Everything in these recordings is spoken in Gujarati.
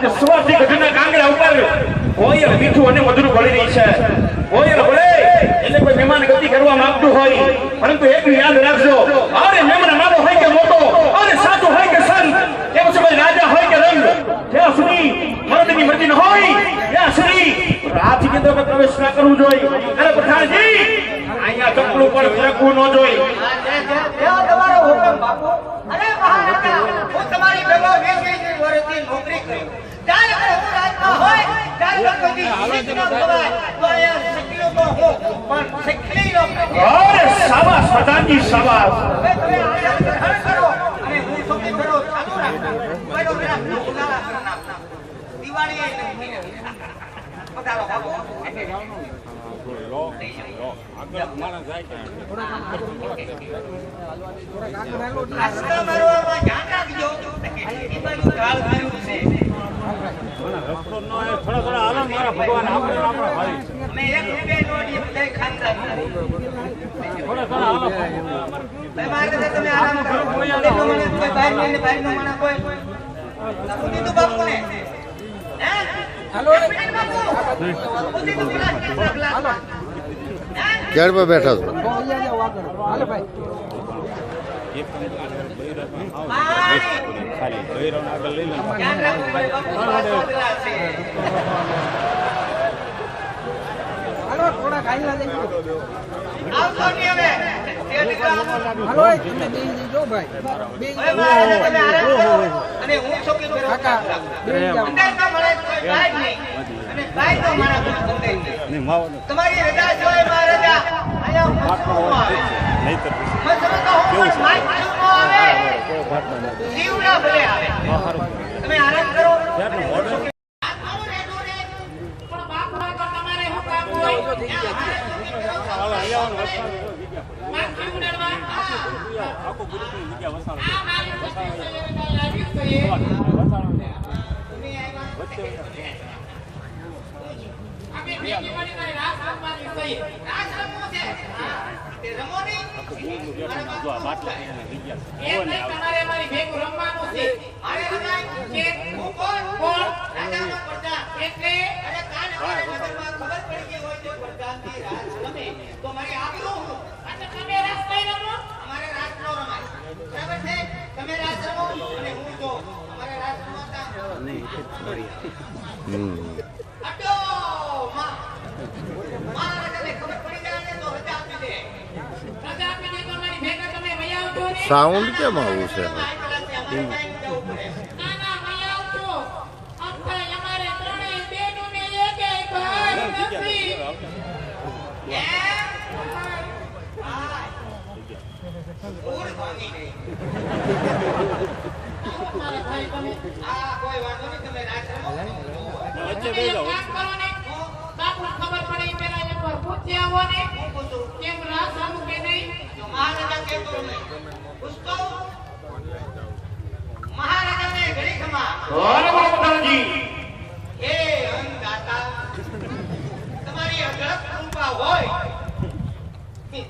આજે સવારથી ગઢના કાંગડા ઉપર કોયલ મીઠું અને મધુર બોલી રહી છે. કોયલ બોલે એટલે કોઈ મહેમાન ગતિ કરવા માંગતું હોય, પરંતુ એકનું યાદ રાખજો, અરે મહેમાન નાનો હોય કે મોટો, અરે સાચો હોય કે સંત, એવો સમય રાજા હોય કે રંગ, જ્યાં સુધી મરદની મરજી ન હોય ત્યાં સુધી રાજ કેન્દ્રમાં પ્રવેશ ના કરવું જોઈએ. અરે પઠાણજી અહીંયા ચપલું પણ ફરકવું ન જોઈએ. તમારો હુકમ બાપુ. અરે મહારાજા, હું તમારી ભેગો 20 વર્ષથી નોકરી કરી. જ્યારે હું રાજમાં હોય ત્યારે કોઈ શીખ ન ખવાય તો અહીંયા શીખલો તો હું પણ શીખલી નો. અરે શાબાશ પઠાણજી શાબાશ. હવે તમે આયા ગ્રહણ કરો અને હું સુખી કરો ચાલુ રાખો. કોઈનો મેરા ઉનાળા કર નાખના. દિવાળી એ નહીં. પધારો બાપુ. ક્યાર પર બેઠા છો? થોડા ખાઈ લા જઈએ. આવતો નહીં હવે. હાલો તમે બેસી જો ભાઈ. તમે આરામ કરો અને હું છોકરી નો કાકા અંદર તો મળે કોઈ બાઈ નહીં અને બાઈ તો મારા કોઈ ગમે નહીં. તમારી રજા જોઈએ મહારાજા. આયા હું આવે નહીં તો મેં સમજતો હું માઈક નો આવે જીવડા ભલે આવે. તમે આરામ કરો. સાઉન્ડ કેમ આવું છે?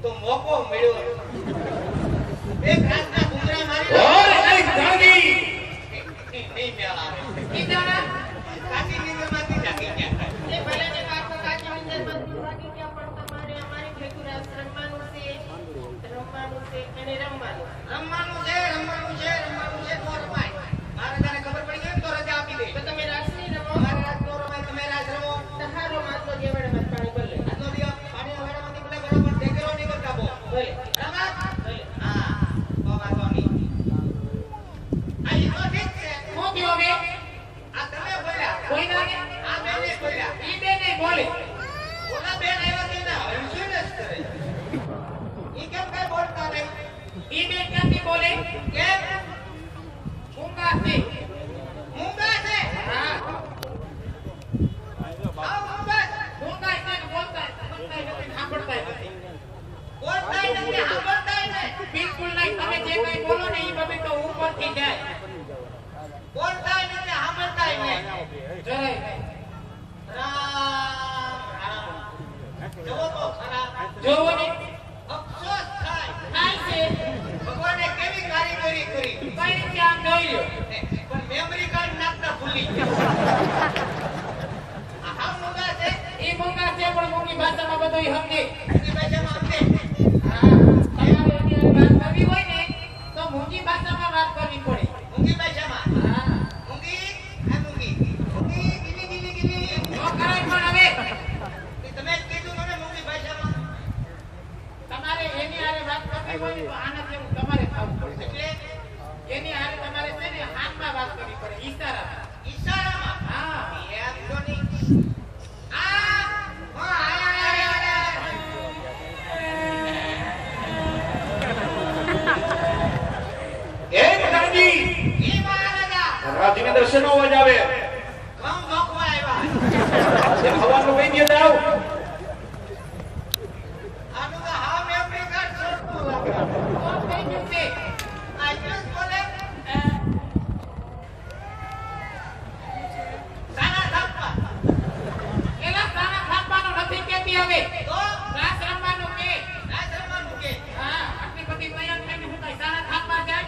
તો મોકો મળ્યો એક રાતના ગુંગરા મારી નહીં મેળા કાચી નીંદરમાંથી જાગી ગયા. એ ભલે ને કાકો કાચી નીંદરમાંથી જાગી ગયા, પણ તમારે અમારી ભેગું રાત રમવાનું છે અને રમવાનું છે તો રમાય. મહારાજાને ખબર પડી ગઈ તો રજા આપી દે. તો તમે રાત નહીં રમો. મારે રાત નો રમાય, તમે રાત રમો. તમારો માથો દેવડામાં પાણી ભલે આટલો દિયો પાણી વાળામાંથી પેલા બરાબર ઢેકરો નહીં કરતા બો ભલે રમા ભલે. હા તો વાતો નહીં. આ ઈ તો ઠીક છે. હું કયો કે આ તમે બોલ્યા કોઈ ના કે આ બેને બોલ્યા ઈ બેને બોલે. ઓલા બેન આવ્યા કે ના હંસુનેસ કરે. ઈ કેમ કઈ બોલતા નહીં? ઈ બેન ક્યાંથી બોલે? કેમ મૂંગા છે. મૂંગા છે? હા મૂંગા છે ને બોલતા નથી, સાંભળતા નથી. બોલતા નથી, સાંભળતા નથી. બિલકુલ નહીં. તમે જે કઈ બોલો ને ઈ બબે તો ઉપરથી જાય. બોલતા નથી, સાંભળતા નહીં. જરાય નહીં. રામ જોવો તો ખરા. જોવો ને અફસોસ થાય છે. ભગવાને કેવી કારીગરી કરી. કઈ રીતે આમ જોઈ લ્યો. પણ મેમરી કાર્ડ નાખતા ભૂલી ગયા. સમજે પણ મૂંગી ભાષામાં બધું સમજે. મૂંગી ભાષામાં સમજે. હા, તમારે એની હારે વાત કરવી હોય ને તો મૂંગી ભાષામાં વાત કરવી પડે. મૂંગી ભાષામાં. હા, મૂંગી, આ મૂંગી. મૂંગી, ગીલી, ગીલી, ગીલી. નો કરાય પણ હવે તમે જ કીધું મને મૂંગી ભાષામાં. તમારે એની હારે વાત કરવી હોય ને તો આના જેવું તમારે થવું પડે. એટલે એની હારે તમારે છે ને હાથમાં વાત કરવી પડે, ઈશારામાં. ઈશારામાં. હા, એમ તો નહીં. આ, હા, આયા. એ પ્રધાનજી ઈ મહારાજા. રાજીને દર્શનનો અવાજ આવે ઘઉં નોખવા આવ્યા. એ હવાનું કઈ દે દાવ આનું તો હાવ મેમરી કાર્ડ છોડતું લાગે. કોણ થઈ ગયું છે? આ એટલું જ બોલે. સાના થાપા. એલા સાના થાપવાનું નથી કહેતી હવે. તો રાસ રમવાનું કે. રાજ રમવાનું કે. હા, આટલી બધી તૈયાર થઈને હું કાંઈ સાના થાપવા જાય?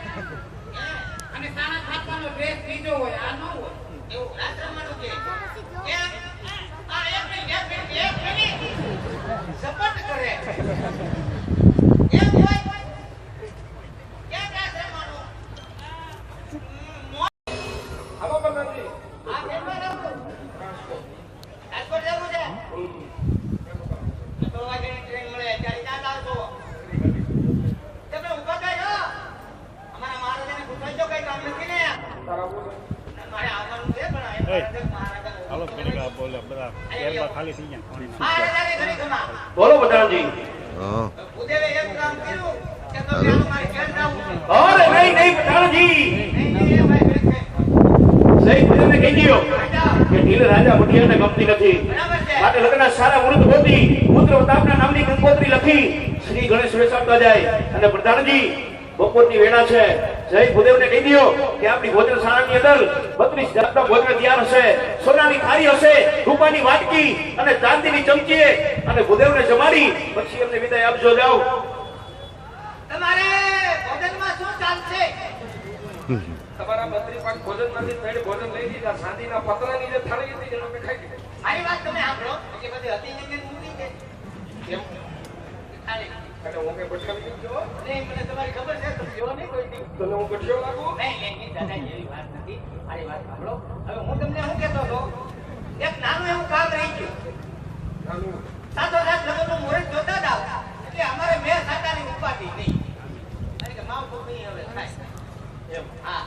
અને સાના થાપવાનો ડ્રેસ બીજો હોય, આ ન હોય. એવું રાજ રમવાનું કે. કેમ? આ એક મિનિટ. સપોર્ટ કરે. એમ હોય. કેમ રાજ રમવાનું? આવો પ્રધાનજી આ ફેરમાં જવું. રાજકોટ જવું છે. તો વાગે ટ્રેન મળે ત્યારે ત્યાં આવશો. તમે ઊભા થઈ જાઓ. અમારા મહારાજાને પૂછજો કઈ કામ નથી ને. મારે આવવાનું છે પણ એ મહારાજા હાલો પેલા બોલે બધા કેરબા ખાલી થઈ ગયા મહારાજાને ઘણી ખમા. બોલો પ્રધાનજી ઉદેવે એક કામ કર્યું કે તો ત્યાં મારે કેમ જાવું? અરે નહીં નહીં પ્રધાનજી નહીં એ ભાઈ ઘડી છે. સહી ભૂદેવને કહી દો રાજા, કે ઢીલ રાજા મુઠિયાને ગમતી નથી બરાબર છે. માટે લગ્નના સારા મુહૂર્ત ગોતી પુત્ર પ્રતાપના નામની કંકોત્રી લખી શ્રી ગણેશ બેસાડતા જાય અને પ્રધાનજી બપોરની વેળા છે જય ભૂદેવને કહી દો કે આપણી ભોજનશાળાની અંદર 32 જાતના ભોજન તૈયાર હશે સોનાની થાળી હશે રૂપાની વાટકી અને ચાંદીની ચમચી અને ભૂદેવને જમાડી પછી એમને વિદાય આપજો જાઓ તમારે ભોજનમાં શું ચાલશે? તમારા મંત્રી પાસે ભોજનમાંથી પેટ ભોજન લઈ લીધા સાંધીના પતરાની જે થાળી હતી એનો મેં ખાઈ લીધી મારી વાત તમે સાંભળો કે બધી હતી ને મૂકી છે. કેમ ખાલી. અને હું કઈ બચકાવી દીધો નહીં, મને તમારી ખબર છે તમે જેવો નહીં કોઈ દી. તને હું ગઠિયો લાગુ નહીં, નહીં, દાદાજી એવી વાત નથી. મારી વાત સાંભળો. હવે હું તમને શું કહેતો હતો? એક નાનું એવું કામ રહી ગયું. નાનું સાથોસાથ લગ્નનું મુહૂર્ત જોતા જાઓ. એટલે અમારે મેં સાટાની ઉપાધિ નહીં. કારણ કે માવઠું નહીં હવે થાય. એમ હા.